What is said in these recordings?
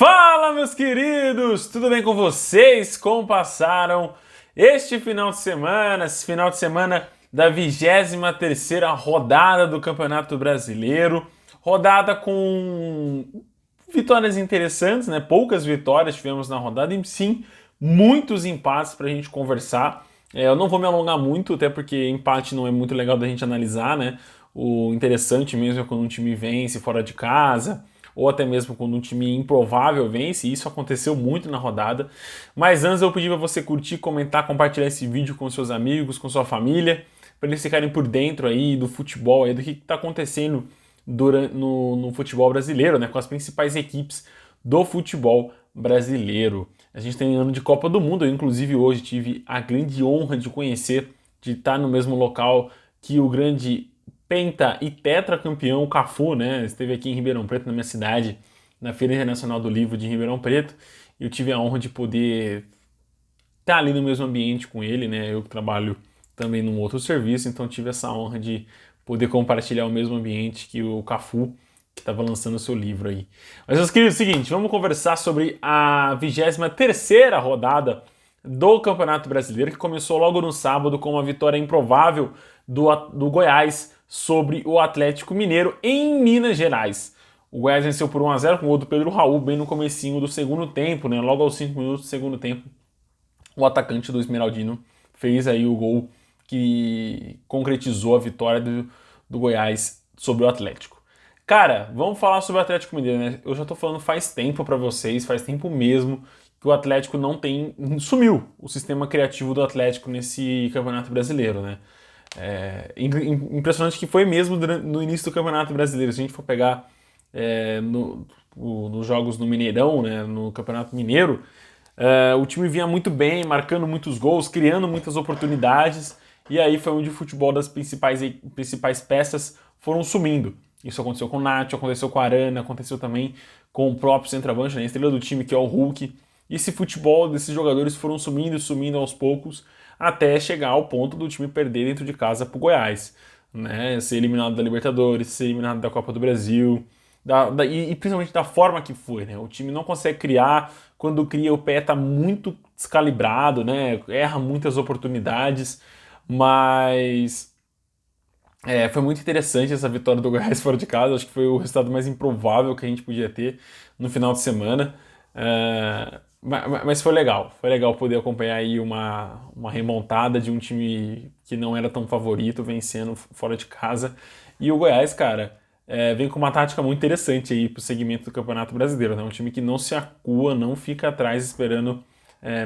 Fala, meus queridos! Tudo bem com vocês? Como passaram este final de semana? Esse final de semana da 23ª rodada do Campeonato Brasileiro. Rodada com vitórias interessantes, né? Poucas vitórias tivemos na rodada e sim, muitos empates para a gente conversar. Eu não vou me alongar muito, até porque empate não é muito legal da gente analisar, né? O interessante mesmo é quando um time vence fora de casa, ou até mesmo quando um time improvável vence, e isso aconteceu muito na rodada. Mas antes eu pedi para você curtir, comentar, compartilhar esse vídeo com seus amigos, com sua família, para eles ficarem por dentro aí do futebol, aí, do que está acontecendo no futebol brasileiro, né, com as principais equipes do futebol brasileiro. A gente tem ano de Copa do Mundo, eu inclusive hoje tive a grande honra de conhecer, de estar no mesmo local que o grande penta e tetracampeão Cafu, né? Esteve aqui em Ribeirão Preto, na minha cidade, na Feira Internacional do Livro de Ribeirão Preto, e eu tive a honra de poder estar ali no mesmo ambiente com ele, né? Eu trabalho também num outro serviço, então tive essa honra de poder compartilhar o mesmo ambiente que o Cafu, que estava lançando o seu livro aí. Mas, meus queridos, é o seguinte, vamos conversar sobre a 23ª rodada do Campeonato Brasileiro, que começou logo no sábado com uma vitória improvável do Goiás sobre o Atlético Mineiro em Minas Gerais. O Goiás venceu por 1-0 com o gol do Pedro Raul bem no comecinho do segundo tempo, né? Logo aos 5 minutos do segundo tempo, o atacante do Esmeraldino fez aí o gol que concretizou a vitória do Goiás sobre o Atlético. Cara, vamos falar sobre o Atlético Mineiro, né? Eu já tô falando faz tempo pra vocês, faz tempo mesmo, que o Atlético não tem... Sumiu o sistema criativo do Atlético nesse Campeonato Brasileiro, né? Impressionante que foi mesmo no início do Campeonato Brasileiro. Se a gente for pegar nos jogos no Mineirão, né, no Campeonato Mineiro, o time vinha muito bem, marcando muitos gols, criando muitas oportunidades, e aí foi onde o futebol das principais peças foram sumindo. Isso aconteceu com o Nacho, aconteceu com o Arana, aconteceu também com o próprio centroavante, né, a estrela do time, que é o Hulk. E esse futebol desses jogadores foram sumindo aos poucos, até chegar ao ponto do time perder dentro de casa pro Goiás, né? Ser eliminado da Libertadores, ser eliminado da Copa do Brasil, e principalmente da forma que foi, né? O time não consegue criar, quando cria o pé tá muito descalibrado, né? Erra muitas oportunidades, mas foi muito interessante essa vitória do Goiás fora de casa. Acho que foi o resultado mais improvável que a gente podia ter no final de semana. Mas foi legal poder acompanhar aí uma remontada de um time que não era tão favorito, vencendo fora de casa. E o Goiás, cara, vem com uma tática muito interessante aí pro segmento do Campeonato Brasileiro, né? Um time que não se acua, não fica atrás esperando,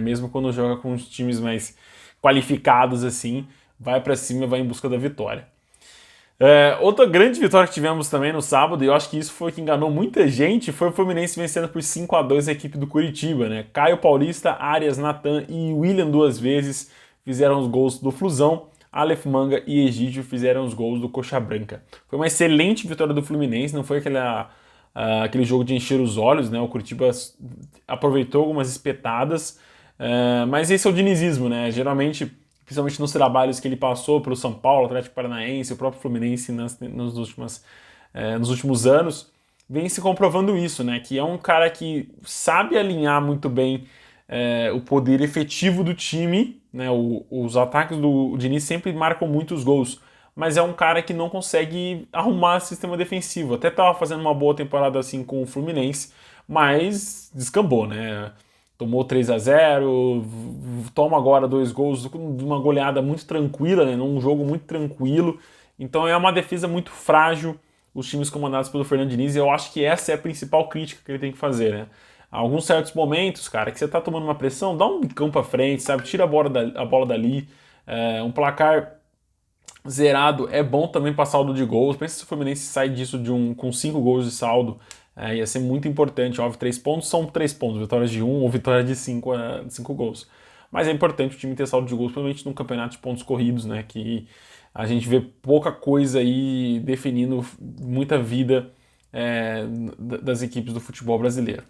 mesmo quando joga com os times mais qualificados assim, vai para cima, vai em busca da vitória. Outra grande vitória que tivemos também no sábado, e eu acho que isso foi que enganou muita gente, foi o Fluminense vencendo por 5-2 a equipe do Curitiba, né? Caio Paulista, Arias, Natan e William duas vezes fizeram os gols do Flusão, Aleph Manga e Egídio fizeram os gols do Coxa Branca. Foi uma excelente vitória do Fluminense, não foi aquele jogo de encher os olhos, né? O Curitiba aproveitou algumas espetadas, mas esse é o dinizismo, né? Geralmente, principalmente nos trabalhos que ele passou pelo São Paulo, Atlético Paranaense, o próprio Fluminense nos últimos anos, vem se comprovando isso, né? Que é um cara que sabe alinhar muito bem o poder efetivo do time, né? Os ataques do Diniz sempre marcam muitos gols, mas é um cara que não consegue arrumar sistema defensivo. Até estava fazendo uma boa temporada assim com o Fluminense, mas descambou, né? Tomou 3-0, toma agora 2 gols de uma goleada muito tranquila, né? Num jogo muito tranquilo. Então é uma defesa muito frágil, os times comandados pelo Fernando Diniz, e eu acho que essa é a principal crítica que ele tem que fazer, né? Alguns certos momentos, cara, que você tá tomando uma pressão, dá um bicão pra frente, sabe? Tira a bola dali. Um placar zerado é bom também para saldo de gols. Pensa se o Fluminense sai disso com 5 gols de saldo. Ia ser muito importante. Óbvio, 3 pontos são 3 pontos. Vitórias de 1 ou vitória de 5 gols. Mas é importante o time ter saldo de gols, principalmente num campeonato de pontos corridos, né? Que a gente vê pouca coisa aí definindo muita vida das equipes do futebol brasileiro.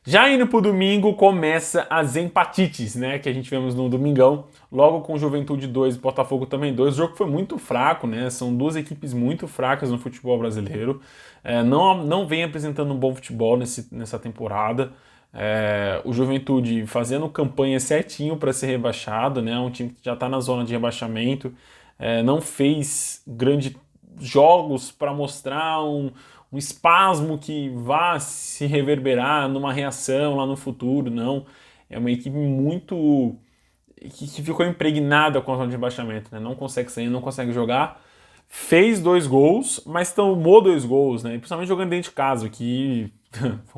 Já indo pro domingo, começa as empatites, né, que a gente vemos no domingão, logo com Juventude 2 e Botafogo também 2. O jogo foi muito fraco, né, são duas equipes muito fracas no futebol brasileiro, não vem apresentando um bom futebol nessa temporada. O Juventude fazendo campanha certinho para ser rebaixado, né, um time que já está na zona de rebaixamento, não fez grandes jogos para mostrar um espasmo que vá se reverberar numa reação lá no futuro, não. É uma equipe muito que ficou impregnada com a zona de rebaixamento, né? Não consegue sair, não consegue jogar. Fez 2 gols, mas tomou 2 gols, né? E principalmente jogando dentro de casa, que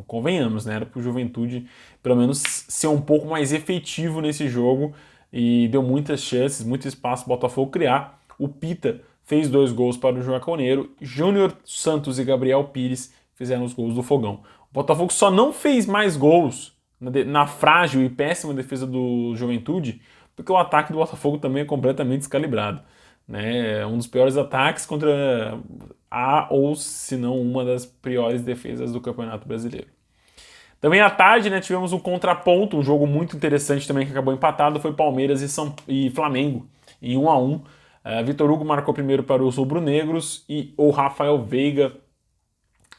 convenhamos, né? Era pro Juventude pelo menos ser um pouco mais efetivo nesse jogo e deu muitas chances, muito espaço para o Botafogo criar. O Pita fez 2 gols para o Jaconeiro, Júnior Santos e Gabriel Pires fizeram os gols do Fogão. O Botafogo só não fez mais gols na frágil e péssima defesa do Juventude, porque o ataque do Botafogo também é completamente descalibrado. Né? É um dos piores ataques contra a, ou se não, uma das piores defesas do Campeonato Brasileiro. Também à tarde, né, tivemos um contraponto, um jogo muito interessante também que acabou empatado, foi Palmeiras e Flamengo, em 1-1. Vitor Hugo marcou primeiro para os rubro-negros e o Rafael Veiga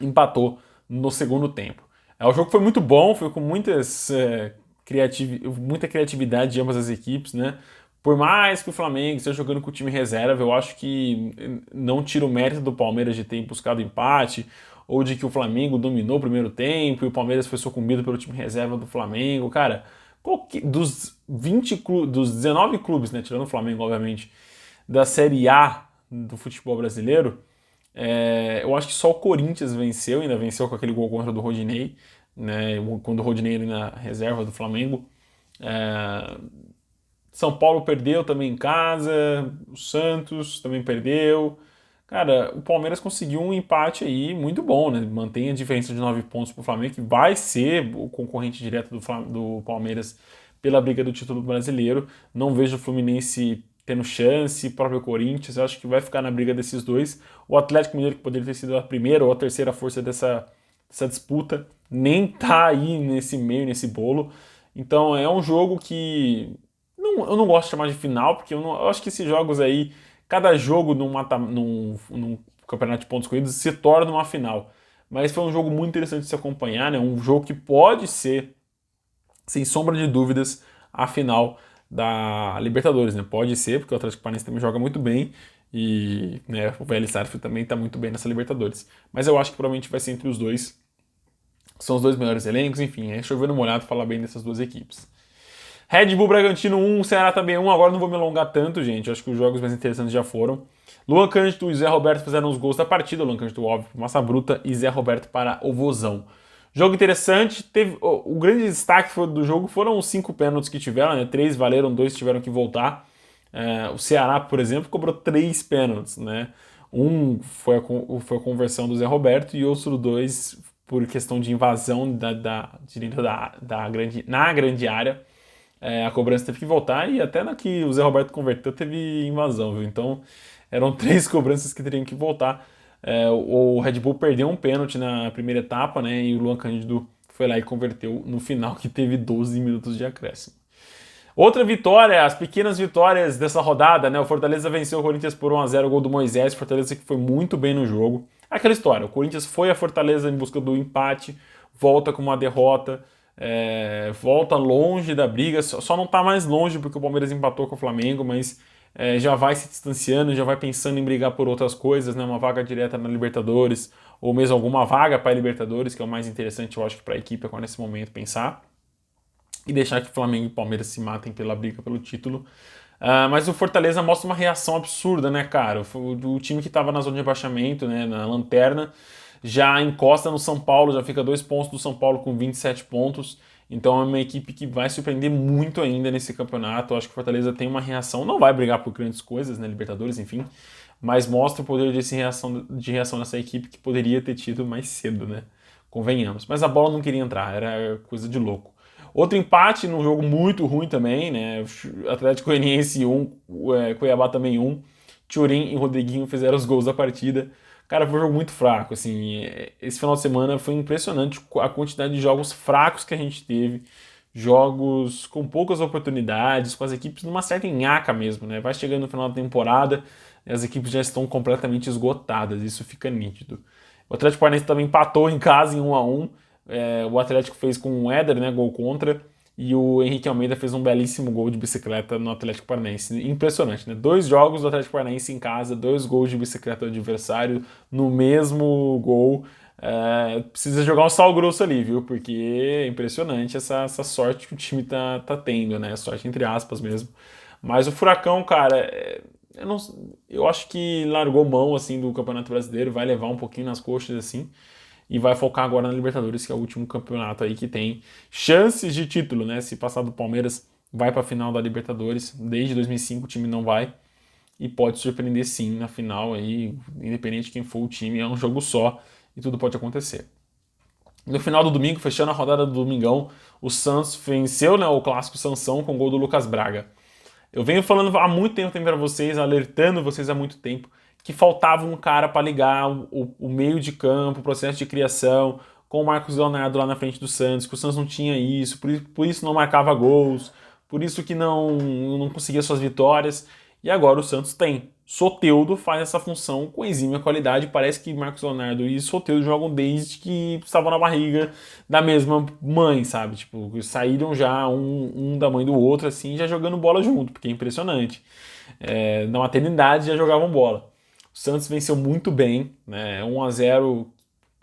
empatou no segundo tempo. O jogo foi muito bom, foi com muita criatividade de ambas as equipes, né? Por mais que o Flamengo esteja jogando com o time reserva, eu acho que não tira o mérito do Palmeiras de ter buscado empate, ou de que o Flamengo dominou o primeiro tempo e o Palmeiras foi sucumbido pelo time reserva do Flamengo. Cara, dos 19 clubes, né, tirando o Flamengo, obviamente, da Série A do futebol brasileiro, eu acho que só o Corinthians venceu, ainda venceu com aquele gol contra do Rodinei, né, quando o Rodinei era na reserva do Flamengo. São Paulo perdeu também em casa, o Santos também perdeu. Cara, o Palmeiras conseguiu um empate aí muito bom, né? Mantém a diferença de 9 pontos para o Flamengo, que vai ser o concorrente direto do Palmeiras pela briga do título brasileiro. Não vejo o Fluminense tendo chance, próprio Corinthians, eu acho que vai ficar na briga desses dois. O Atlético Mineiro, que poderia ter sido a primeira ou a terceira força dessa disputa, nem tá aí nesse meio, nesse bolo. Então é um jogo que eu não gosto de chamar de final, porque eu acho que esses jogos aí, cada jogo num campeonato de pontos corridos se torna uma final. Mas foi um jogo muito interessante de se acompanhar, né? Um jogo que pode ser, sem sombra de dúvidas, a final da Libertadores, né? Pode ser, porque o Atlético Paranaense também joga muito bem e, né, o Vélez Sarsfield também está muito bem nessa Libertadores. Mas eu acho que provavelmente vai ser entre os dois. São os dois melhores elencos, enfim, é chovendo molhado falar bem dessas duas equipes. Red Bull Bragantino 1, Ceará também 1. Agora não vou me alongar tanto, gente. Acho que os jogos mais interessantes já foram. Luan Cândido e Zé Roberto fizeram os gols da partida. Luan Cândido, óbvio, massa bruta. E Zé Roberto para o Vozão. Jogo interessante. O grande destaque do jogo foram os 5 pênaltis que tiveram, né? 3 valeram, 2 tiveram que voltar. O Ceará, por exemplo, cobrou 3 pênaltis, né? Um foi a conversão do Zé Roberto e outro 2 por questão de invasão na grande área. A cobrança teve que voltar e até na que o Zé Roberto converteu teve invasão, viu? Então eram 3 cobranças que teriam que voltar. O Red Bull perdeu um pênalti na primeira etapa, né? E o Luan Cândido foi lá e converteu no final, que teve 12 minutos de acréscimo. Outra vitória, as pequenas vitórias dessa rodada, né? O Fortaleza venceu o Corinthians por 1-0, o gol do Moisés. Fortaleza que foi muito bem no jogo. Aquela história, o Corinthians foi a Fortaleza em busca do empate, volta com uma derrota. Volta longe da briga, só não está mais longe porque o Palmeiras empatou com o Flamengo, mas já vai se distanciando, já vai pensando em brigar por outras coisas, né? Uma vaga direta na Libertadores, ou mesmo alguma vaga para a Libertadores, que é o mais interessante, eu acho, para a equipe agora nesse momento pensar, e deixar que Flamengo e Palmeiras se matem pela briga pelo título. Mas o Fortaleza mostra uma reação absurda, né, cara? O time que estava na zona de rebaixamento, né, na lanterna, já encosta no São Paulo, já fica 2 pontos do São Paulo com 27 pontos. Então é uma equipe que vai surpreender muito ainda nesse campeonato. Eu acho que o Fortaleza tem uma reação, não vai brigar por grandes coisas, né, Libertadores, enfim, mas mostra o poder de reação dessa equipe que poderia ter tido mais cedo, né? Convenhamos. Mas a bola não queria entrar, era coisa de louco. Outro empate num jogo muito ruim também, né? Atlético Goianiense 1, Cuiabá também 1. Thuram e Rodriguinho fizeram os gols da partida. Cara, foi um jogo muito fraco, assim, esse final de semana foi impressionante a quantidade de jogos fracos que a gente teve, jogos com poucas oportunidades, com as equipes numa certa nhaca mesmo, né? Vai chegando no final da temporada, e as equipes já estão completamente esgotadas, isso fica nítido. O Atlético Paranaense também empatou em casa em 1-1. O Atlético fez com o Éder, né, gol contra, e o Henrique Almeida fez um belíssimo gol de bicicleta no Atlético Paranaense. Impressionante, né? 2 jogos do Atlético Paranaense em casa, 2 gols de bicicleta do adversário no mesmo gol. Precisa jogar um sal grosso ali, viu? Porque é impressionante essa sorte que o time tá tendo, né? Sorte entre aspas mesmo. Mas o Furacão, cara, eu, não, eu acho que largou mão assim do Campeonato Brasileiro, vai levar um pouquinho nas coxas assim e vai focar agora na Libertadores, que é o último campeonato aí que tem chances de título, né? Se passar do Palmeiras, vai para a final da Libertadores. Desde 2005 o time não vai e pode surpreender sim na final aí, independente de quem for o time, é um jogo só e tudo pode acontecer. No final do domingo, fechando a rodada do Domingão, o Santos venceu, né, o clássico Sansão com o gol do Lucas Braga. Eu venho falando há muito tempo para vocês, alertando vocês há muito tempo, que faltava um cara para ligar o meio de campo, o processo de criação, com o Marcos Leonardo lá na frente do Santos, que o Santos não tinha isso, por isso não marcava gols, por isso que não conseguia suas vitórias, e agora o Santos tem. Soteldo faz essa função com exímia qualidade, parece que Marcos Leonardo e Soteldo jogam desde que estavam na barriga da mesma mãe, sabe? Tipo, saíram já um da mãe do outro, assim, já jogando bola junto, porque é impressionante. Na maternidade já jogavam bola. O Santos venceu muito bem, né? 1-0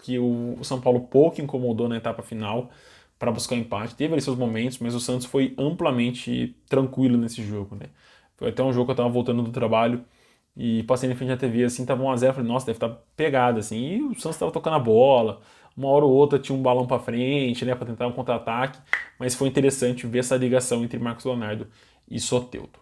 que o São Paulo pouco incomodou na etapa final para buscar o empate. Teve ali seus momentos, mas o Santos foi amplamente tranquilo nesse jogo, né? Foi até um jogo que eu tava voltando do trabalho e passei na frente da TV, assim, tava 1-0, falei, nossa, deve estar pegado, assim. E o Santos tava tocando a bola, uma hora ou outra tinha um balão para frente, né, para tentar um contra-ataque, mas foi interessante ver essa ligação entre Marcos Leonardo e Soteldo.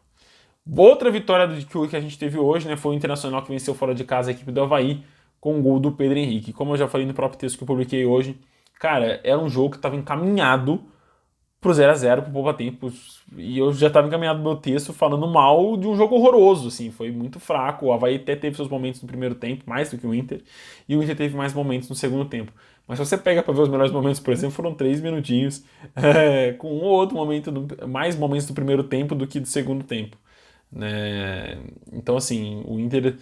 Outra vitória que a gente teve hoje, né, foi o Internacional que venceu fora de casa a equipe do Avaí com o gol do Pedro Henrique. Como eu já falei no próprio texto que eu publiquei hoje, cara, era um jogo que estava encaminhado pro 0-0, pro poupa tempo, e eu já estava encaminhado no meu texto falando mal de um jogo horroroso, assim, foi muito fraco. O Avaí até teve seus momentos no primeiro tempo, mais do que o Inter, e o Inter teve mais momentos no segundo tempo. Mas se você pega para ver os melhores momentos, por exemplo, foram 3 minutinhos, com um ou outro momento, mais momentos do primeiro tempo do que do segundo tempo, né? Então, assim, o Inter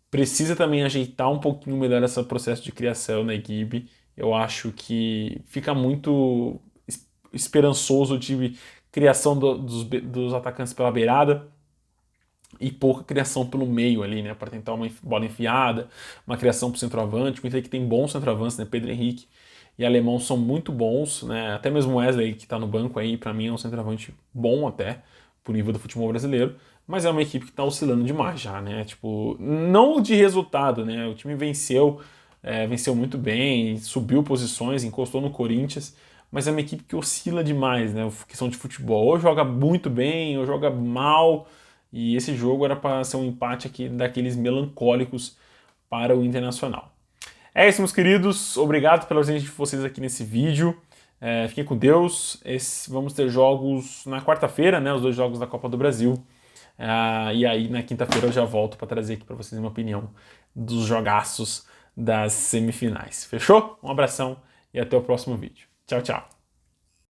precisa também ajeitar um pouquinho melhor esse processo de criação na equipe. Eu acho que fica muito esperançoso de criação dos atacantes pela beirada e pouca criação pelo meio ali, né, para tentar uma bola enfiada, uma criação para o centroavante. O Inter que tem bons centroavantes, né, Pedro Henrique e Alemão são muito bons, né, até mesmo o Wesley que está no banco aí, para mim é um centroavante bom até, pro nível do futebol brasileiro, mas é uma equipe que está oscilando demais já, né, tipo, não de resultado, né, o time venceu muito bem, subiu posições, encostou no Corinthians, mas é uma equipe que oscila demais, né? Questão de futebol. Ou joga muito bem, ou joga mal. E esse jogo era para ser um empate aqui daqueles melancólicos para o Internacional. É isso, meus queridos. Obrigado pela presença de vocês aqui nesse vídeo. Fiquem com Deus. Vamos ter jogos na quarta-feira, né? Os 2 jogos da Copa do Brasil. E aí, na quinta-feira, eu já volto para trazer aqui para vocês uma opinião dos jogaços das semifinais. Fechou? Um abração e até o próximo vídeo. Tchau, tchau.